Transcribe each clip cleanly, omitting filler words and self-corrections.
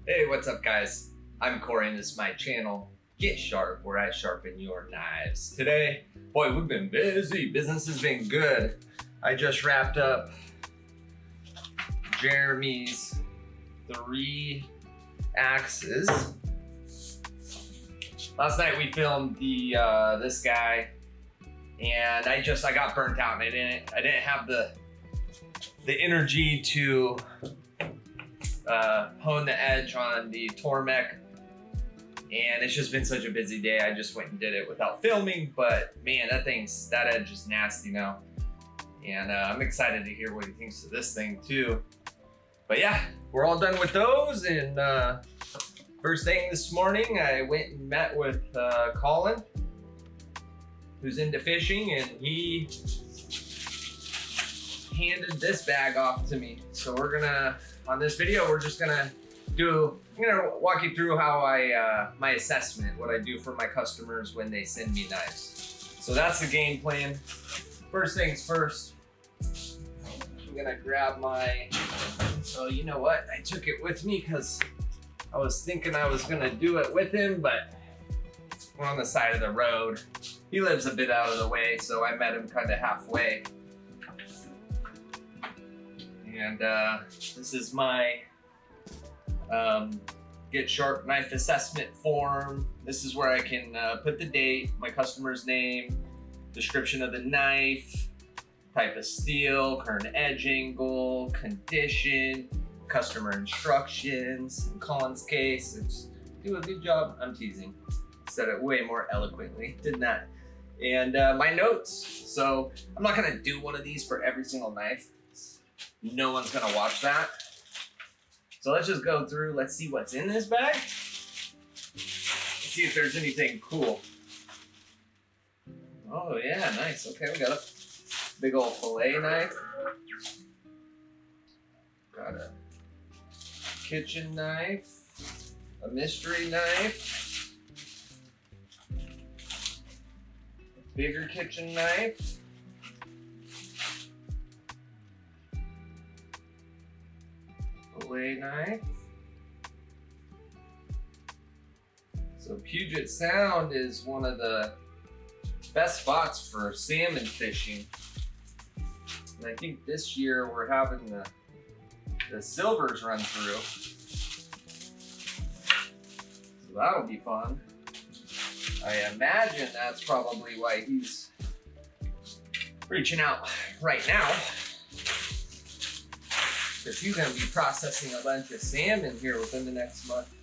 Hey, what's up guys? I'm Corey and this is my channel, Get Sharp, where I sharpen your knives. Today, boy, we've been busy. Business has been good. I just wrapped up Jeremy's 3 axes. Last night we filmed the this guy, and I got burnt out, and I didn't have the energy to hone the edge on the Tormek, and it's just been such a busy day. I just went and did it without filming, but man, that edge is nasty now, and I'm excited to hear what he thinks of this thing too. But yeah, we're all done with those, and first thing this morning, I went and met with Colin, who's into fishing, and he handed this bag off to me. So we're gonna, on this video, I'm gonna walk you through how my assessment, what I do for my customers when they send me knives. So that's the game plan. First things first, I'm gonna grab my, so you know what? I took it with me because I was thinking I was gonna do it with him, but we're on the side of the road. He lives a bit out of the way, so I met him kind of halfway. And this is my Get Sharp knife assessment form. This is where I can put the date, my customer's name, description of the knife, type of steel, current edge angle, condition, customer instructions. In Colin's case, it's do a good job. I'm teasing. Said it way more eloquently, didn't that? And my notes. So I'm not gonna do one of these for every single knife. No one's gonna watch that. So let's just go through, let's see what's in this bag. Let's see if there's anything cool. Oh yeah, nice. Okay, we got a big old fillet knife. Got a kitchen knife, a mystery knife, a bigger kitchen knife, fillet knife. So Puget Sound is one of the best spots for salmon fishing. And I think this year we're having the silvers run through. So that'll be fun. I imagine that's probably why he's reaching out right now, because he's gonna be processing a bunch of salmon here within the next month.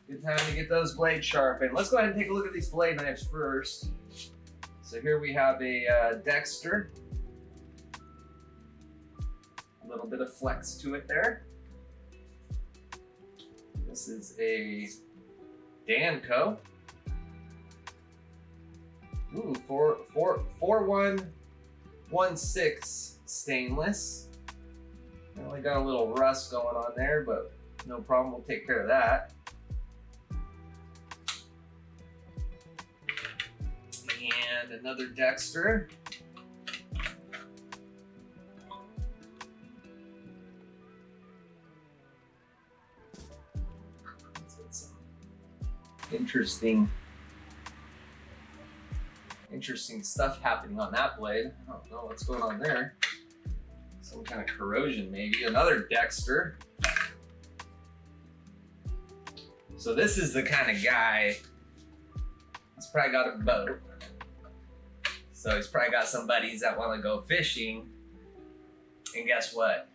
Good time to get those blades sharpened. Let's go ahead and take a look at these fillet knives first. So here we have a Dexter. A little bit of flex to it there. This is a Danco. Ooh, 4116 stainless. I only got a little rust going on there, but no problem, we'll take care of that. And another Dexter. Interesting stuff happening on that blade. I don't know what's going on there. Some kind of corrosion maybe. Another Dexter. So this is the kind of guy, he's probably got a boat. So he's probably got some buddies that want to go fishing. And guess what?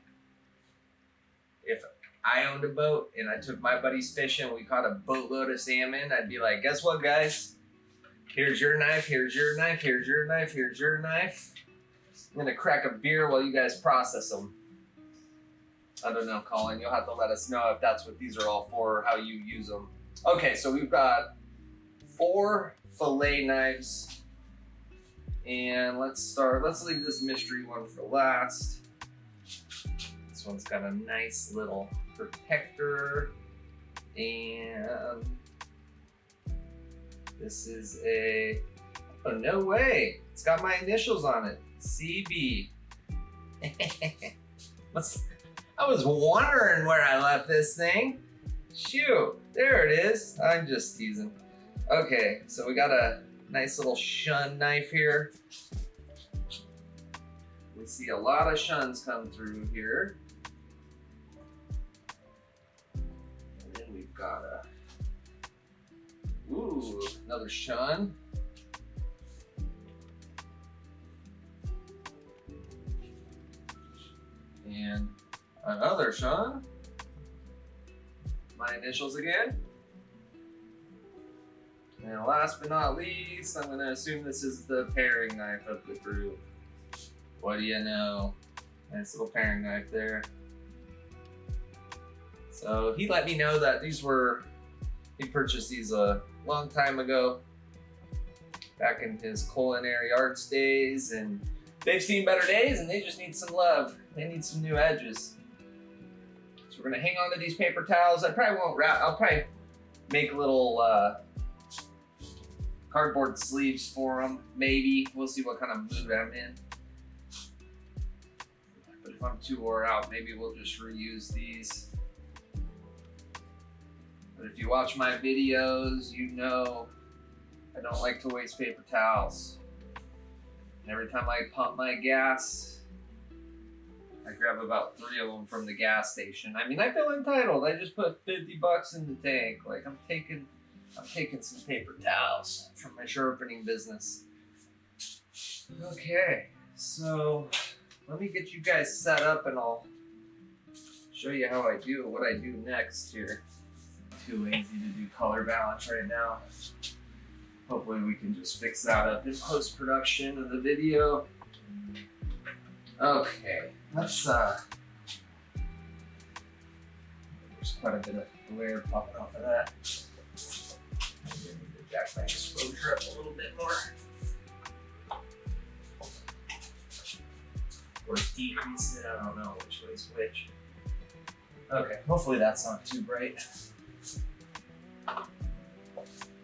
If I owned a boat and I took my buddies fishing, we caught a boatload of salmon, I'd be like, guess what guys? Here's your knife, here's your knife, here's your knife, here's your knife. I'm gonna crack a beer while you guys process them. I don't know, Colin, you'll have to let us know if that's what these are all for, or how you use them. Okay, so we've got 4 fillet knives. And let's leave this mystery one for last. This one's got a nice little protector. And this is a, oh no way, it's got my initials on it, CB. I was wondering where I left this thing. Shoot, there it is. I'm just teasing. Okay, so we got a nice little Shun knife here. We see a lot of Shuns come through here. And then we've got another Shun. And another Shun. My initials again. And last but not least, I'm gonna assume this is the paring knife of the group. What do you know? Nice little paring knife there. So he let me know that he purchased these a long time ago, back in his culinary arts days, and they've seen better days and they just need some love. They need some new edges. So we're gonna hang on to these paper towels. I probably won't wrap, I'll probably make little cardboard sleeves for them, maybe. We'll see what kind of mood I'm in. But if I'm too wore out, maybe we'll just reuse these. But if you watch my videos, you know I don't like to waste paper towels. And every time I pump my gas, I grab about 3 of them from the gas station. I mean, I feel entitled. I just put 50 bucks in the tank. Like I'm taking some paper towels from my sharpening business. Okay, so let me get you guys set up and I'll show you how I do what I do next here. Too lazy to do color balance right now. Hopefully we can just fix that up in post-production of the video. Okay, let's there's quite a bit of glare popping off of that. Jack my exposure up a little bit more. Or decrease it, I don't know which way's which. Okay, hopefully that's not too bright.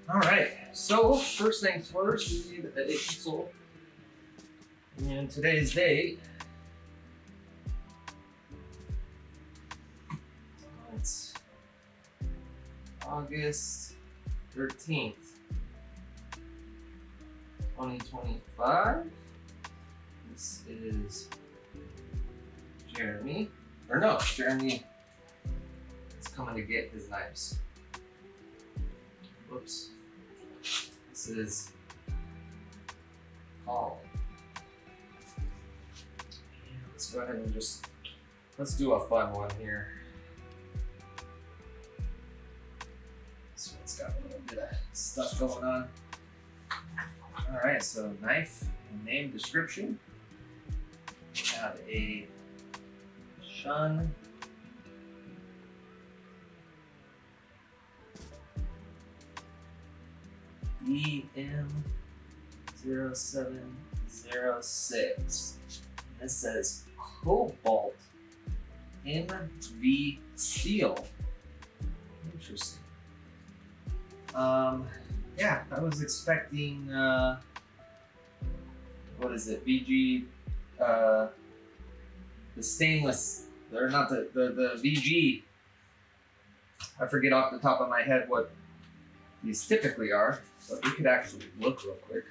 Alright, so first things first, we need a pencil. And today's date, it's August 13th. 2025. This is Jeremy. Jeremy is coming to get his knives. Whoops. This is Paul. Let's go ahead and let's do a fun one here. This one's got a little bit of stuff going on. Alright, so knife and name description. We have a Shun EM0706. And this says Cobalt MV Steel. Interesting. Yeah, I was expecting, what is it, VG, the stainless, or not the VG. I forget off the top of my head what these typically are, but we could actually look real quick.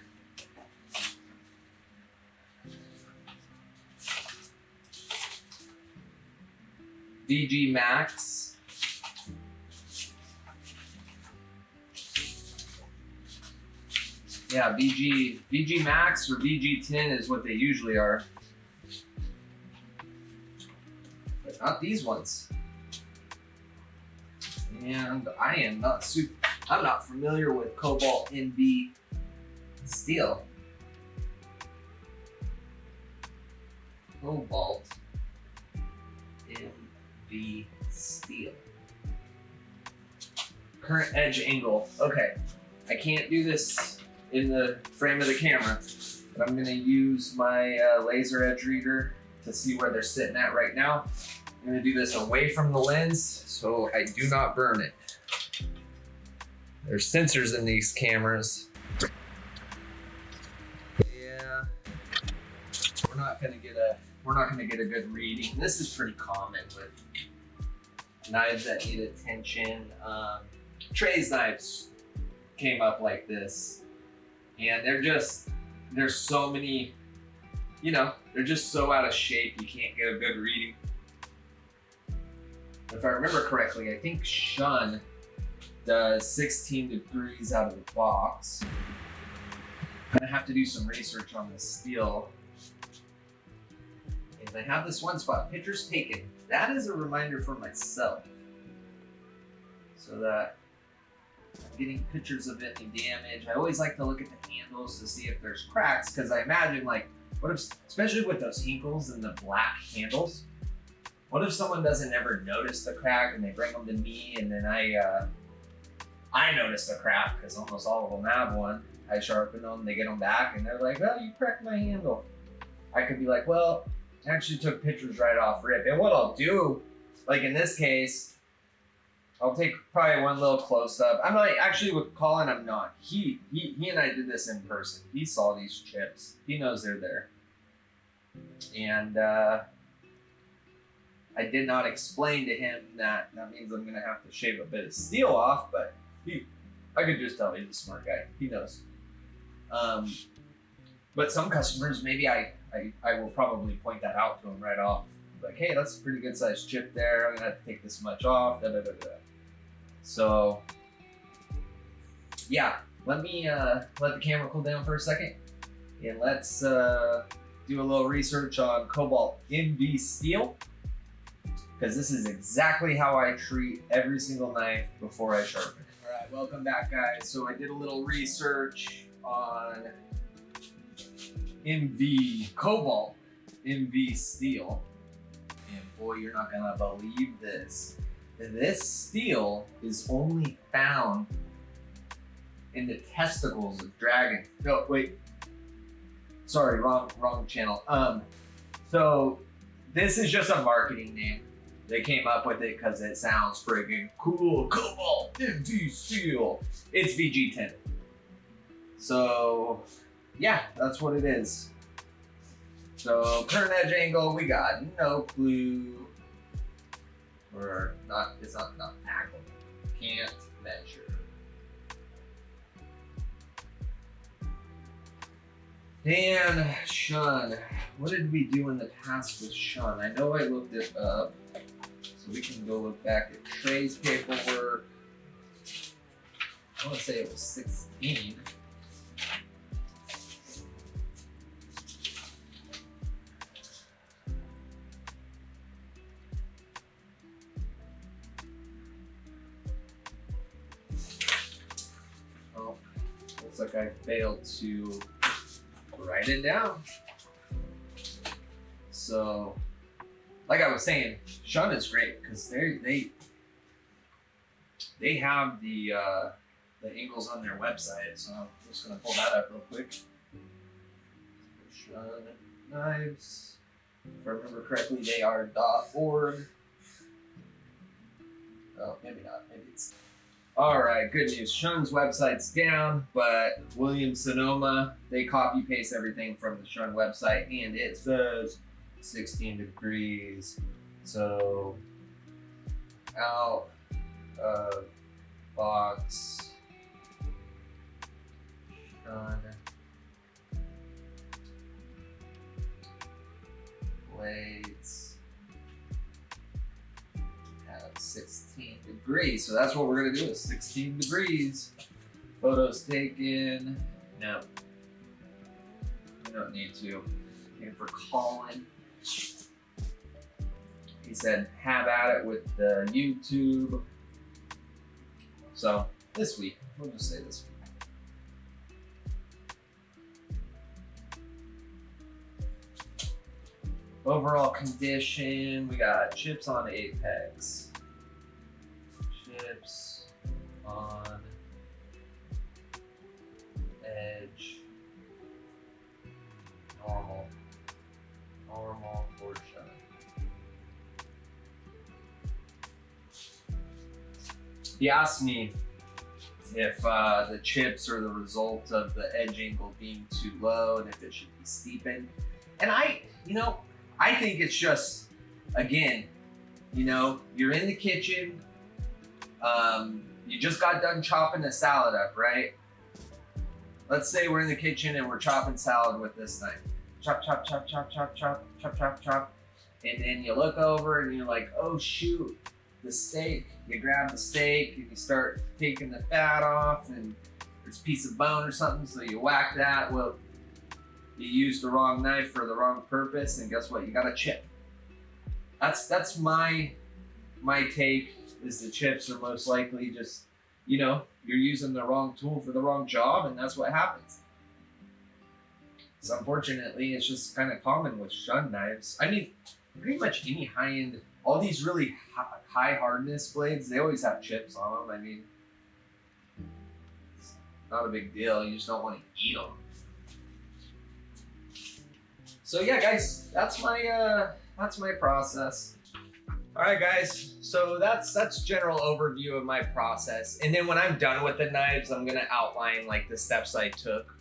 VG Max. Yeah, VG Max or VG 10 is what they usually are. But not these ones. And I'm not familiar with Cobalt NV steel. Cobalt NV steel. Current edge angle. Okay, I can't do this in the frame of the camera, but I'm gonna use my laser edge reader to see where they're sitting at right now. I'm gonna do this away from the lens so I do not burn it. There's sensors in these cameras. Yeah, we're not gonna get a good reading. This is pretty common with knives that need attention. Trey's knives came up like this, and there's so many, they're just so out of shape you can't get a good reading. If I remember correctly, I think Shun does 16 degrees out of the box. I'm gonna have to do some research on this steel. And I have this one spot, pictures taken. That is a reminder for myself, so that I'm getting pictures of any damage. I always like to look at the handles to see if there's cracks, because I imagine, like, what if, especially with those hinkles and the black handles, what if someone doesn't ever notice the crack and they bring them to me, and then I notice the crack because almost all of them have one. I sharpen them, they get them back, and they're like, "Oh, you cracked my handle." I could be like, "Well, I actually took pictures right off rip." And what I'll do, like in this case, I'll take probably one little close up. I'm like, actually with Colin, I'm not. He and I did this in person. He saw these chips. He knows they're there. And I did not explain to him that means I'm gonna have to shave a bit of steel off, but I could just tell he's a smart guy. He knows. But some customers, maybe I will probably point that out to them right off. Like, hey, that's a pretty good sized chip there. I'm gonna have to take this much off. Da, da, da, da. So, yeah, let me let the camera cool down for a second, and let's do a little research on Cobalt MV steel, because this is exactly how I treat every single knife before I sharpen it. All right, welcome back, guys. So I did a little research on Cobalt MV steel, and boy, you're not gonna believe this. This steel is only found in the testicles of dragons. No, wait. Sorry, wrong channel. So this is just a marketing name. They came up with it because it sounds friggin' cool. Cobalt MV steel. It's VG10. So yeah, that's what it is. So current edge angle, we got no clue. Or not, it's not tackle. Can't measure. Dan Shun. What did we do in the past with Shun? I know I looked it up. So we can go look back at Trey's paperwork. I want to say it was 16. Like I failed to write it down. So, like I was saying, Shun is great because they have the angles on their website. So I'm just gonna pull that up real quick. Shun knives. If I remember correctly, they are .org. Oh, maybe not. Maybe it's. All right, good news. Shun's website's down, but Williams-Sonoma, they copy paste everything from the Shun website, and it says 16 degrees. So out of box Shun blades. 16 degrees. So that's what we're gonna do is 16 degrees. Photos taken. No. We don't need to. And for Colin, he said have at it with the YouTube. So this week, we'll just say this week. Overall condition, we got chips on apex. Chips on edge. Normal portion. He asked me if the chips are the result of the edge angle being too low and if it should be steepened. And I think it's just, again, You know, you're in the kitchen, you just got done chopping the salad up, right? Let's say we're in the kitchen and we're chopping salad with this knife. Chop, chop, chop, chop, chop, chop, chop, chop, chop. And then you look over and you're like, oh shoot, the steak. You grab the steak and you start taking the fat off and there's a piece of bone or something, so you whack that. Well, you used the wrong knife for the wrong purpose, and guess what? You got a chip. That's my take, is the chips are most likely just, you know, you're using the wrong tool for the wrong job, and that's what happens. So unfortunately, it's just kind of common with Shun knives. I mean, pretty much any high-end, all these really high hardness blades, they always have chips on them. I mean, it's not a big deal. You just don't want to eat them. So yeah, guys, that's my process. All right, guys. So that's general overview of my process. And then when I'm done with the knives, I'm gonna outline like the steps I took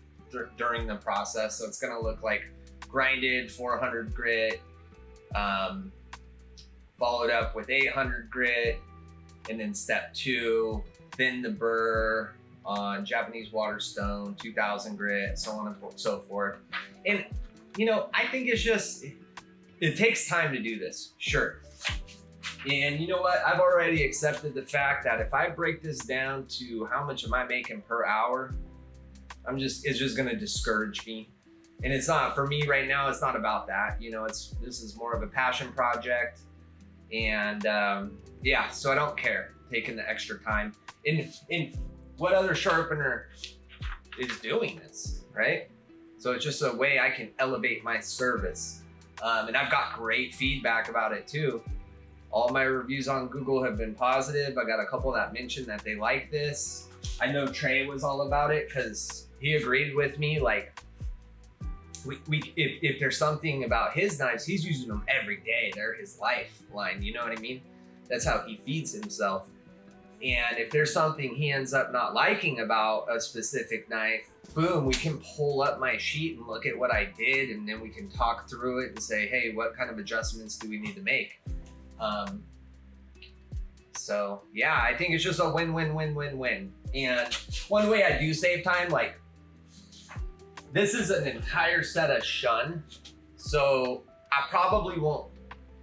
during the process. So it's gonna look like grinded 400 grit, followed up with 800 grit, and then step 2, thin the burr on Japanese waterstone, 2000 grit, so on and so forth. And you know, I think it's just, it takes time to do this, sure. And you know what? I've already accepted the fact that if I break this down to how much am I making per hour, it's just gonna discourage me. And it's not, for me right now, it's not about that. You know, this is more of a passion project. And yeah, so I don't care taking the extra time. And what other sharpener is doing this, right? So it's just a way I can elevate my service. And I've got great feedback about it too. All my reviews on Google have been positive. I got a couple that mentioned that they like this. I know Trey was all about it because he agreed with me. Like, if there's something about his knives, he's using them every day. They're his lifeline, you know what I mean? That's how he feeds himself. And if there's something he ends up not liking about a specific knife, boom, we can pull up my sheet and look at what I did, and then we can talk through it and say, hey, what kind of adjustments do we need to make? So yeah, I think it's just a win-win-win-win-win. And one way I do save time, like, this is an entire set of Shun, so I probably won't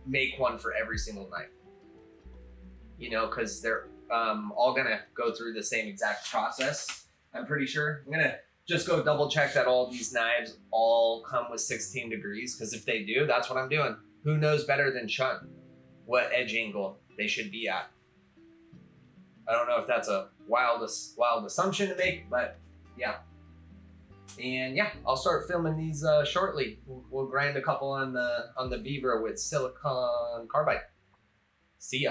make one for every single knife, you know, because they're all gonna go through the same exact process. I'm pretty sure. I'm gonna just go double check that all these knives all come with 16 degrees, because if they do, that's what I'm doing. Who knows better than Shun what edge angle they should be at? I don't know if that's a wild assumption to make, but yeah. And yeah, I'll start filming these shortly. We'll grind a couple on the Beaver with silicon carbide. See ya.